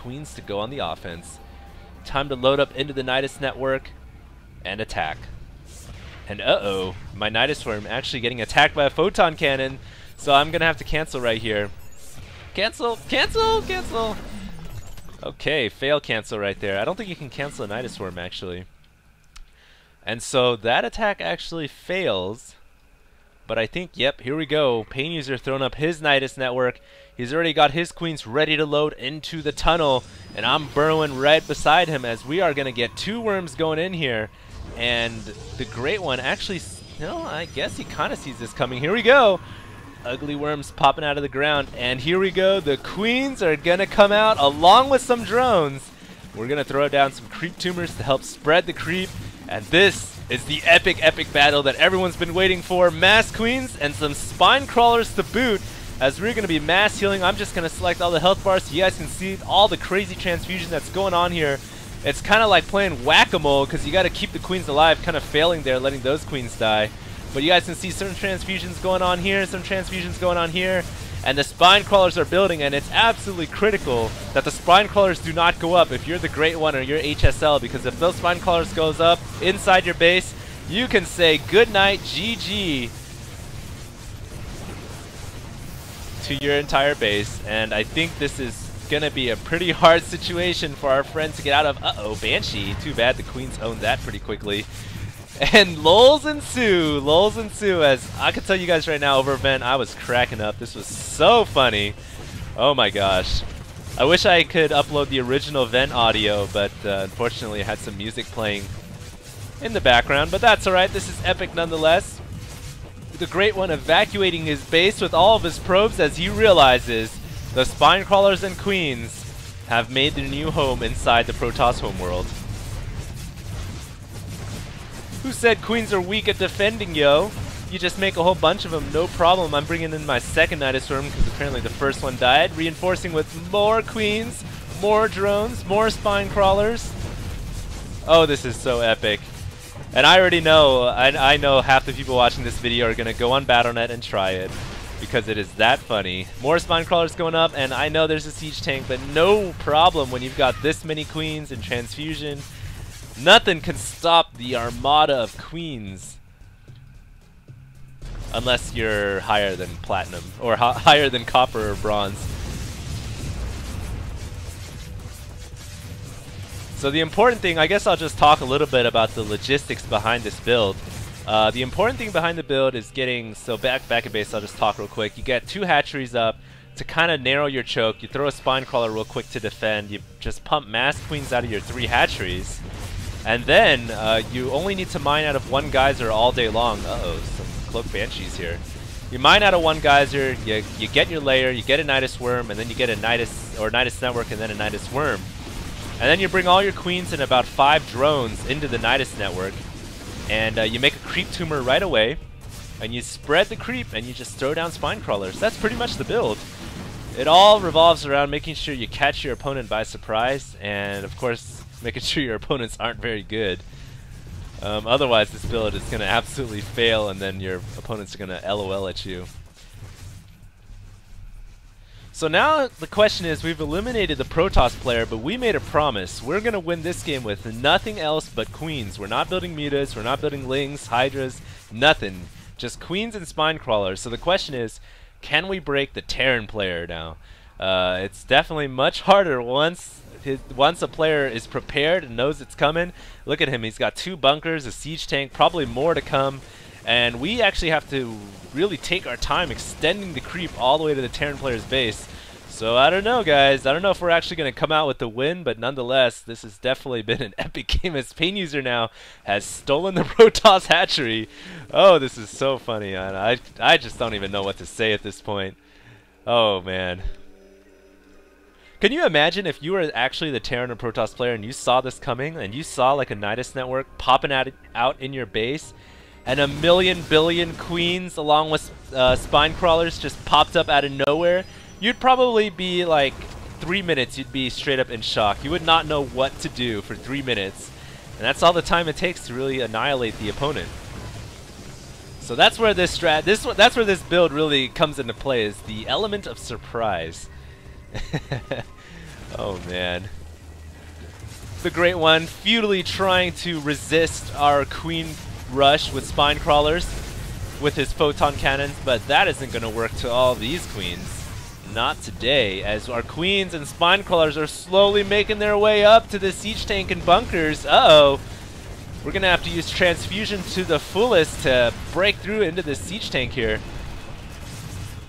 queens to go on the offense. Time to load up into the Nidus network and attack. And uh-oh, my Nidus Worm actually getting attacked by a photon cannon, so I'm gonna have to cancel right here. Cancel, cancel, cancel! Okay, fail cancel right there. I don't think you can cancel a Nidus Worm actually. And so that attack actually fails. But I think, yep, here we go. Pain User throwing up his Nidus network. He's already got his queens ready to load into the tunnel. And I'm burrowing right beside him as we are going to get 2 worms going in here. And the Great One actually, I guess he kind of sees this coming. Here we go. Ugly worms popping out of the ground. And here we go. The queens are going to come out along with some drones. We're going to throw down some creep tumors to help spread the creep. And this is the epic battle that everyone's been waiting for. Mass queens and some spine crawlers to boot. As we're going to be mass healing, I'm just going to select all the health bars so you guys can see all the crazy transfusion that's going on here. It's kind of like playing whack-a-mole because you got to keep the queens alive, kind of failing there, letting those queens die. But you guys can see certain transfusions going on here, some transfusions going on here. And the spine crawlers are building, and it's absolutely critical that the spine crawlers do not go up if you're the Great One or you're HSL, because if those spine crawlers goes up inside your base, you can say goodnight, GG to your entire base. And I think this is gonna be a pretty hard situation for our friend to get out of. Uh-oh, Banshee. Too bad the queens owned that pretty quickly. And lulz ensue, as I can tell you guys right now over Vent, I was cracking up. This was so funny. Oh my gosh. I wish I could upload the original Vent audio, but unfortunately I had some music playing in the background. But that's alright, this is epic nonetheless. The Great One evacuating his base with all of his probes as he realizes the spine crawlers and queens have made their new home inside the Protoss homeworld. Who said queens are weak at defending, yo? You just make a whole bunch of them, no problem. I'm bringing in my second Nidus Worm because apparently the first one died. Reinforcing with more queens, more drones, more spine crawlers. Oh, this is so epic. And I already know, I know half the people watching this video are going to go on Battle.net and try it because it is that funny. More spine crawlers going up, and I know there's a siege tank, but no problem when you've got this many queens and transfusion. Nothing can stop the armada of queens. Unless you're higher than platinum, or higher than copper or bronze. So the important thing, I guess I'll just talk a little bit about the logistics behind this build. The important thing behind the build is getting, so back at base, I'll just talk real quick. You get 2 hatcheries up to kind of narrow your choke. You throw a spine crawler real quick to defend. You just pump mass queens out of your 3 hatcheries. And then you only need to mine out of 1 geyser all day long. Uh-oh, some Cloak Banshees here. You mine out of 1 geyser, you get your layer, you get a Nidus Worm, and then you get a Nidus Network, and then a Nidus Worm. And then you bring all your queens and about 5 drones into the Nidus Network, and you make a creep tumor right away, and you spread the creep, and you just throw down spine crawlers. That's pretty much the build. It all revolves around making sure you catch your opponent by surprise, and of course, making sure your opponents aren't very good. Otherwise, this build is going to absolutely fail, and then your opponents are going to LOL at you. So now the question is, we've eliminated the Protoss player, but we made a promise. We're going to win this game with nothing else but queens. We're not building mutas, we're not building lings, hydras, nothing. Just queens and spine crawlers. So the question is, can we break the Terran player now? It's definitely much harder once a player is prepared and knows it's coming. Look at him, he's got 2 bunkers, a siege tank, probably more to come. And we actually have to really take our time extending the creep all the way to the Terran player's base. So I don't know, guys. I don't know if we're actually going to come out with the win, but nonetheless, this has definitely been an epic game as Pain User now has stolen the Protoss hatchery. Oh, this is so funny. I just don't even know what to say at this point. Oh, man. Can you imagine if you were actually the Terran or Protoss player and you saw this coming and you saw like a Nidus network popping out in your base and a million billion queens along with spine crawlers just popped up out of nowhere? You'd probably be like 3 minutes, you'd be straight up in shock. You would not know what to do for 3 minutes. And that's all the time it takes to really annihilate the opponent. So that's where this that's where this build really comes into play, is the element of surprise. Oh man. The Great One futilely trying to resist our Queen Rush with Spine Crawlers with his Photon Cannons, but that isn't going to work to all these Queens. Not today, as our Queens and Spine Crawlers are slowly making their way up to the Siege Tank and bunkers. Uh-oh. We're going to have to use Transfusion to the fullest to break through into the Siege Tank here.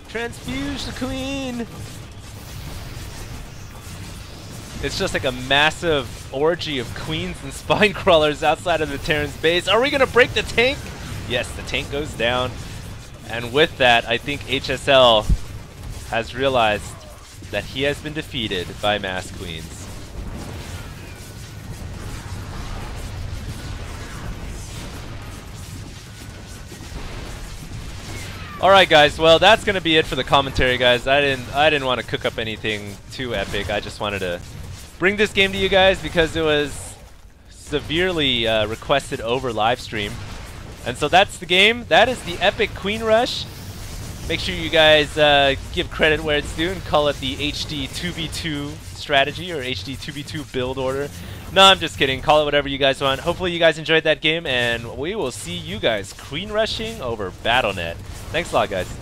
Transfuse the Queen! It's just like a massive orgy of Queens and Spine Crawlers outside of the Terran's base. Are we going to break the tank? Yes, the tank goes down. And with that, I think HSL has realized that he has been defeated by Mass Queens. Alright guys, well that's going to be it for the commentary, guys. I didn't want to cook up anything too epic. I just wanted to bring this game to you guys because it was severely requested over live stream. And so that's the game. That is the epic Queen Rush. Make sure you guys give credit where it's due and call it the HD 2v2 strategy or HD 2v2 build order. No, I'm just kidding. Call it whatever you guys want. Hopefully you guys enjoyed that game, and we will see you guys Queen Rushing over Battle.net. Thanks a lot, guys.